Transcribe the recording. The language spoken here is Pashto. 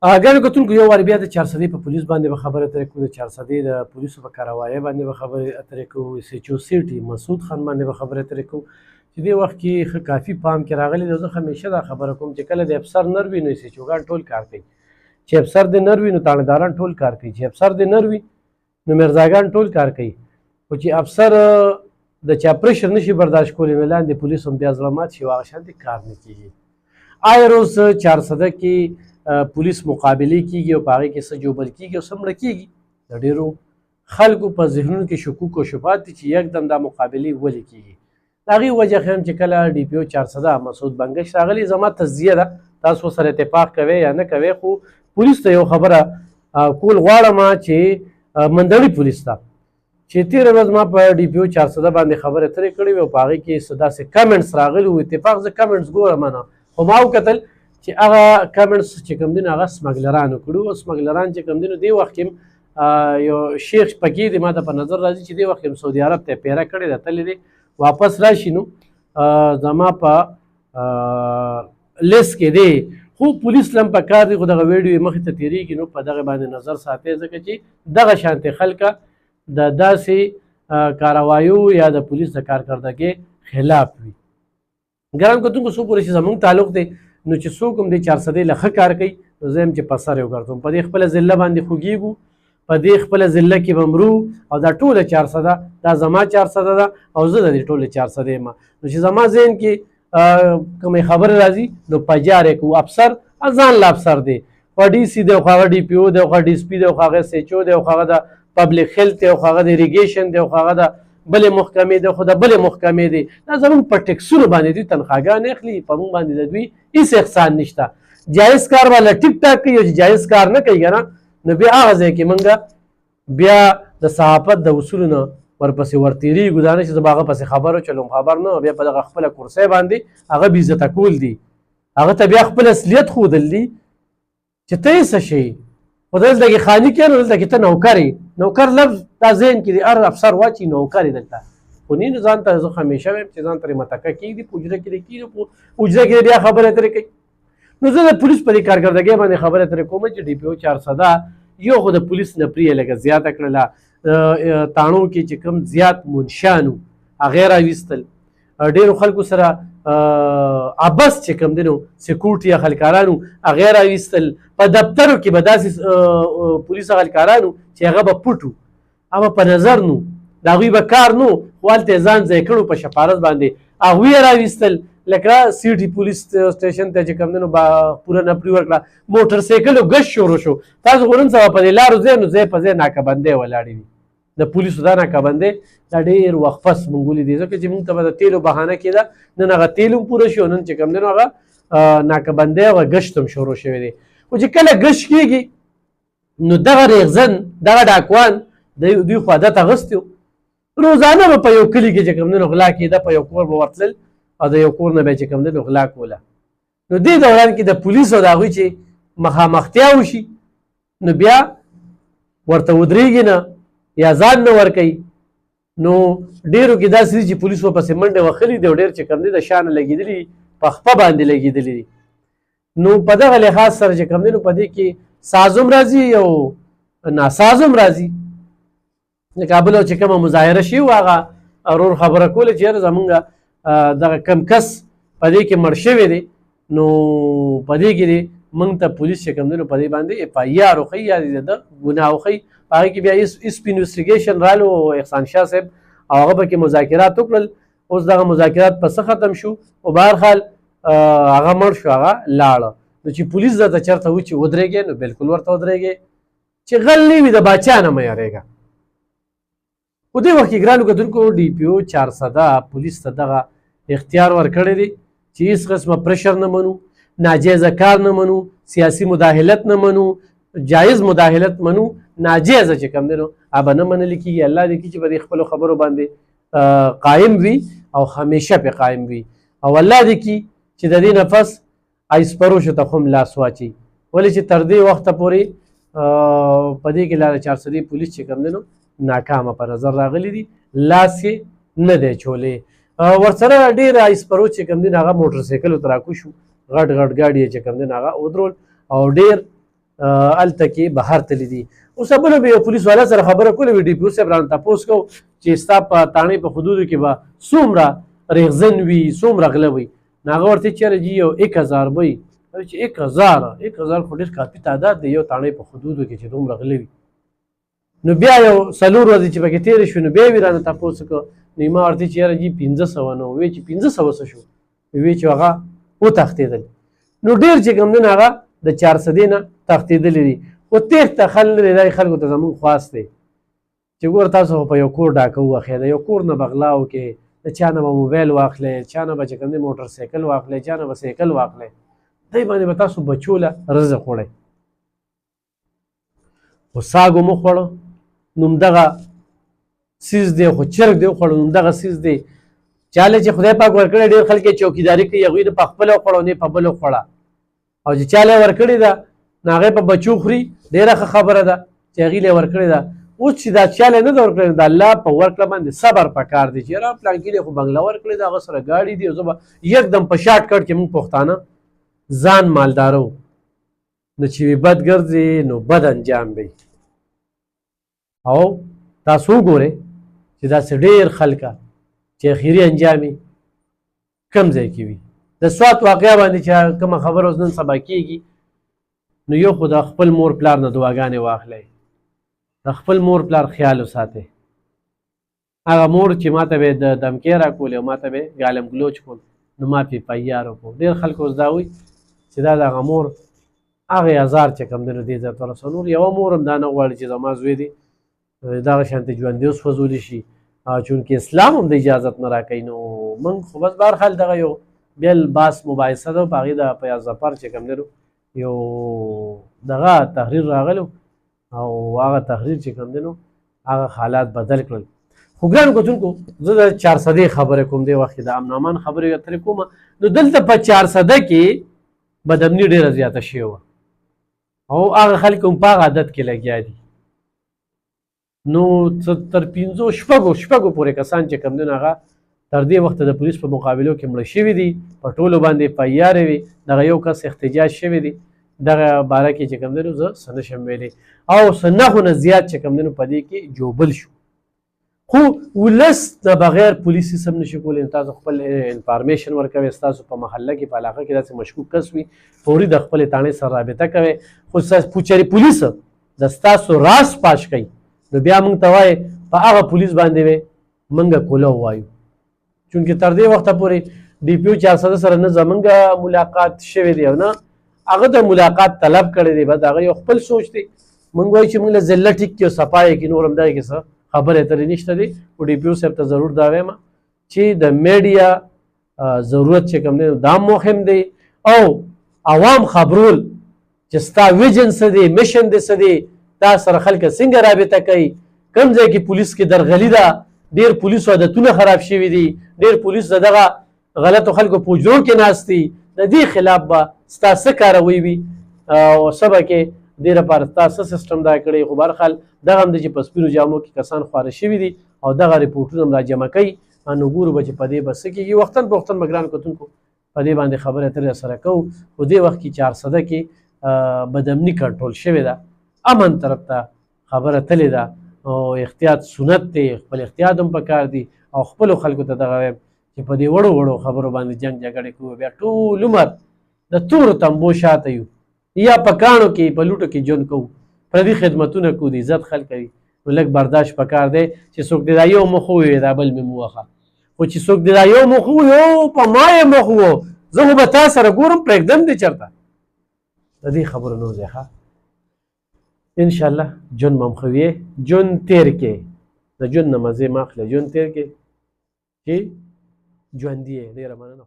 ګڼو کتونکو یو وار بیا د چارسدې په پولیس باندې به خبرې اترې کوو. د چارسدې د پولیسو په کاروایۍ باندې به خبرې اترې کوو. اس ایچ او سیټي مسعود خان باندې به خبرې اترې کوو چې دې وخت کې ښه کافي پام کې راغلی دی. زه همیشه دا خبره کوم چې کله د افسر نر وي نو اس ایچ اوګان ټول کار کوي، چې افسر دې نر وي نو تاڼهداران ټول کار کوي، چې افسر دې نر وي نو مرزاګان ټول کار کوي. خو چې افسر د چا پرشر نشي برداشت کولی نو لاندې پولیس هم بیا زړه مات شي او هغه شانتې کار نه کېږي. آیا روز چارسده کې پولیس مقابلې کېږي او په هغې کې څه جوبل کېږي او څه مړه کېږي. د ډېرو خلکو په ذهنونو کې شکوک او شبهات دي چې یکدم دا مقابلې ولې کېږي. د هغې وجه ښیم چې کله ډي پي او چارسده مسعود بنګش راغلی، زما تصدیه ده، تاسو سره اتفاق کوئ یا نه کوئ، خو پولیس ته یو خبره کول غواړم چې مندړي پولیس ته چې تېره ورځ ما په ډي پي او چارسده باندې خبرې اترې کړې وې او په هغې کې څه داسې کمنټس راغلي وو. اتفاق زه کمنټس ګورم نه، خو ما وکتل چې هغه کمنټس چې کوم دي نو هغه سمګلرانو کړي وو. سمګلران چې کوم دي نو دې وخت کې یو شیخ پکې دی، ما ته په نظر راځي چې دې وخت کې سعودي عرب ته پیره کړې ده، تللی دی، واپس راشي نو زما په لیست کې دی. خو پولیس لم په کار دی، خو دغه ویډیو مخې ته تېرېږي نو په دغه باندې نظر ساتئ، ځکه چې دغه شانتې خلکه د داسې کاروایو یا د پولیس د کارکردګۍ خلاف وي. ګران کتونکو څو پورې چې زموږ تعلق دی نو چې څوک هم دې چارسدې له ښه کار کوي نو زه یم چې په سر یې وګرځوم، په دې خپله ضلع باندې خوږېږو، په دې خپله ضلع کې به مرو او دا ټوله چارسده دا زما چارسده ده او زه د دې ټولې چارسدې یم. نو چې زما ذهن کې کومې خبرې راځي نو په جار یې کوو. افسر ځان له افسر دی، خو ډي سي دی، خو هغه ډي پي او دی، خو ډي اس پي دی، خو هغه اس ایچ او دی، خو هغه د پبلک هیلث دی، خو هغه د اریګیشن دی، خو هغه د بلې محکمې دی، خو د بلې محکمې دی. دا زموږ په ټکسونو باندې دوی تنخواګانې اخلي، په موږ باندې د دوی هېڅ احسان نشته. جایز کار والا ټیک ټاک کوي او چې جایز کار نه کوي که نه نو بیا هغه ځای کې موږ بیا د صحافت د اصولو نه ورپسې ورتېرېږو. دا نه چې زه به هغه پسې خبر وچلوم، خبر نه، بیا په دغه خپله کرسۍ باندې هغه بې عزته کول دي، هغه ته بیا خپل اصلیت ښودل دي چې ته یې څه شی. خو دلته کې خاني کړې نو دلته کې ته نوکر یې. نوکر لفظ دا ذهن کې دی، هر افسر واچي نوکر یې دلته، خو نه ځان ته زه همیشه وایم چې ځان ترې متکه کېږدي، په حجره کې دې کېږي، په حجره کې بیا خبرې اترې کوي. نو زه د پولیس په دې کارکردګۍ باندې خبرې اترې کوم چې ډي پي او چارسده یو خو د پولیس نفري یې لږه زیاته کړله، تاڼو کې چې کوم زیات منشیان وو هغه یې راویستل، ډېرو خلکو سره عبس چې کوم دی نو سکیورټي یا خلکارانو هغه یې راویستل. په دفترو کې به داسې پولیس خلکارانو چې هغه به پټ وو، هغه په نظر نو د هغوی به کار نو، خو هلته یې ځان ځای کړو په شفارت باندې، هغوی یې راویستل. لکه سی ټي پولیس سټیشن ته چې کوم دی نو پوره نفري ورکړه، موټر سایکلو ګشت شروع شو. تاسو خو نن سبا په دې لارو ځئ نو ځای په ځای ناکهبندۍ ولاړې وي، د پولیسو دا ناکهبندۍ دا ډېر وخت پس موږ ولیدې، ځکه چې موږ ته به د تیلو بهانه کېده، نن هغه تیل هم پوره شي او نن چې کوم دی نو هغه ناکهبندۍ او ګشت هم شروع شوی دی. خو چې کله ګشت کېږي نو دغه ریغزن دغه ډاکوان دوی خو عادت اخیستی وو، روزانه به په یو کلي کې چې کوم دی نو غلا کېده، په یو کور به ورتلل او د یو کور نه به چې کوم دی نو غلا کوله. نو دې دوران کې د پولیسو د هغوی چې مخامختیا وشي نو بیا ورته ودرېږي نه یا ځان نه ورکوي. نو ډېرو کې داسې دي چې پولیس ورپسې منډې وهلي دي او ډېر چې کوم دی د شا نه لګېدلي په خپه باندې لګېدلي دي. نو په دغه لحاظ سره چې کوم دی نو په دې کې ساز هم راځي او ناساز هم راځي. د کابل او چې کومه مظاهره شوي وو هغه ورور خبره کوله چې یاره زمونږ دغه کم کس په دې کې مړ شوی دی، نو په دې کې دی موږ ته پولیس چې کوم دی نو په دې باندې اف آی آر وښیي یا د ګناه وښیي. په هغې کې بیا اس پي انویسټیګیشن رالو احسان شاه صاحب او هغه پکې مذاکرات وکړل. اوس دغه مذاکرات په څه ختم شو او بهرحال هغه مړ شو، هغه لاړه. نو چې پولیس درته چېرته و چې ودرېږې نو بلکل ورته ودرېږې، چې غل نه وي د باچا نه مه یارېږه. خو دې وخت کې ګرانو کتونکو ډي پي او چارسده پولیس ته دغه اختیار ورکړی دی چې هېڅ قسمه پرشر نه منو، ناجیزه کار نه منو، سیاسي مداخلت نه منو، جایز مداخلت منو، ناجیزه چې کوم دی نو هغه نه منل کېږي. الله دې کړي چې په دې خپلو خبرو باندې قایم وي او همیشه پې قایم وي، او الله دې کړي چې د دې نفس ایسپروشو ته هم لاس واچي. ولې چې تر دې وخته پورې په دې کې لا د چارسدې پولیس چې کوم دی نو ناکامه په نظر راغلی دي، لاس یې نه دی چولی. ورسره ډېر ایسپرو چې کوم دی هغه موټر سایکلو ته راکوشو، غټ غټ ګاډي یې چې کوم دی هغه ودرول او ډېر هلته کې بهر تللی دي. اوس بله به یو پولیس والا سره خبره کوله وي ډي پي او صاحب رانه تپوس کو چې ستا په تاڼې په حدودو کې به څومره ریغزن وي څومره غله وي. نو هغه ورته چېرې جي یو 1000 به وي چې 1000 خو ډېر کافي تعداد دی یو تاڼې په حدودو کې چې دومره غله وي. نو بیا یو 4 ورځې چې پکې تېرې شوې نو بیا یې وي رانه تپوس وکړه. نو ما ورته چې یاره جي 500 نه وویل چې 500 څه شو وی چې هغه وتښتېدل. نو ډېر چې کوم دی نو هغه د 400 نه تښتېدلي دي. خو تېښته خل نه دی دا خلکو ته زمونږ خواست دی چې ګوره تاسو خو په یو کور ډاکه ووښئ د یو کور نه به غلا وکړئ د چا نه به موبایل واخلئ چا نه به چې کوم دی موټر سایکل واخلئ چا نه به سایکل واخلئ دی باندې به تاسو بچو له رزق وړئ. خو ساګو مو خوړو نو همدغه سیز دی خو چرګ دی وخوړو نو همدغه سیز دی. چاله چې خدای پاک ورکړی ډېر خلک یې چوکیداري کوي هغوی نه په خپله وخوړه نه په بله وخوړه او چې چاله یې ورکړې ده نو هغې په بچو خوري ډېره ښه خبره ده چې هغې له یې ورکړې ده. اوس چې دا چاله نه ده ورکړې د الله په ورکړه باندې صبر پکار دی چې یاره پلانکي دی خو بنګله ورکړې ده هغه سره ګاډي دي او زه به یکدم په شاټ کټ کې موږ پښتانه ځان مالداره وو. نو چې وي بد ګرځې نو بد انجام به او تاسو وګورئ چې داسې ډېر خلکه چې اخري انجام یې کم ځای کې وي. د سوات واقعه باندې چې کومه خبره اوس نن سبا کېږي نو یو خو د خپل مور پلار نه دعاګانې واخلئ د خپل مور پلار خیال وساتئ. هغه مور چې ما ته به د دمکې راکولې او ما ته به ګالم ګلوچ کول نو ما پې پیار وکړو. ډېر خلکو اوس دا وایي چې دا د هغه مور هغې ازار چې کوم دی نو دې ځای ته ورسوه. نور یوه مور هم دا نه غواړي چې زما زوی دی دغه شانتې ژوندی وسوځولی شي چونکې اسلام هم د اجازت نه راکوي. نو موږ خو بس بهرحال دغه یو بیل باس مباحثه ده په هغې د پیاز ظفر چې کوم دی نو یو دغه تحریر راغلی او هغه تحریر چې کوم دی نو هغه حالات بدل کړل. خو ګرانو کتونکو زه د 400 خبرې کوم دی وخت د امن امان خبرې اترې کومه نو دلته په 400 کې بدامني ډېره زیاته شوې وه او هغه خلک هم په هغه عادت کې لګیا دي. نو تر 5-6 پورې کسان چې کوم دی نو هغه تر دې وخته د پولیس په مقابلو کې مړه شوي دي په ټولو باندې پیارې وي. دغه یو کس احتجاج شوی دی دغه باره کې چې کوم دی نو زه څه نشم ویلی او څه نهو نه زیات چې کوم دی نو په دې کې جوبل شو. خو ولس د بغیر پولیس سم نشي کولی. تاسو خپل انفارمیشن ورکوئ ستاسو په محله کې په علاقه کې داسې مشکوک کس وي فوري د خپلې تاڼې سره رابطه کوئ. خو چېرې پولیس د ستاسو راز پاش کوي نو بیا موږ ته وایي په هغه پولیس باندې به موږ کوله ووایو چونکې تر دې وخته پورې ډي پي او 400 سره نه زمونږ ملاقات شوی دی او نه هغه د ملاقات طلب کړی دی. بس هغه یو خپل سوچ دی. موږ وایو چې موږ له ضلع ټیک کې او صفایې کې نور هم دغې کې څه خبرې اترې نشته دی. خو ډي پي او صاحب ته ضرور دا وایم چې د میډیا ضرورت چې کوم دی دا مهم دی او عوام خبرول چې ستا ویژن څه دی میشن دی څه دی تا سره خلک څنګه رابطه کوي کوم ځای کې پولیس کې درغلي ده ډېر پولیسو عادتونه خراب شوي دي ډېر پولیس د دغه غلطو خلکو په حجرو کې ناست دي. د دې خلاف به ستا څه کاروی وي او څه به کې دې لپاره ستا څه سیسټم دا کړی. خو بهرحال دغه هم دی چې په سپینو جامو کې کسان خواره شوي دي او دغه ریپورټونه هم راجمع کوي. نو ګورو به چې په دې به څه کېږي. وختاً په وختاً به ګرانو کتونکو په دې باندې خبرې اترې سره کوو. خو دې وخت کې 400 کې بدامني کنټرول شوې ده امن طرف ته خبره تلې ده او احتیاط سنت دی. خپل احتیاط هم پکار دی او خپلو خلکو ته دغه وایم چې په دې وړو خبرو باندې جنګ جګړې کوو بیا ټول عمر د تورو تمبو شاته یو یا په کاڼو کې په لوټو کې ژوند کوو پردي خدمتونه کوو د عزت خلک کوي. نو لږ برداشت پکار دی چې څوک دې دا یو مخ ووایي دا بل مې موخه خو چې څوک دې دا یو مخ ووایي په ما یې مخ وو زه خو به تا سره ګورم پرېږدم دې چېرته د دې خبرو نه وځئ ښه. انشاءالله ژوند به م ښه وي ژوند تېر کې د ژوند نه مزې مه اخلئ ژوند تېر کې چې ژوندي یې. ډېره مننه.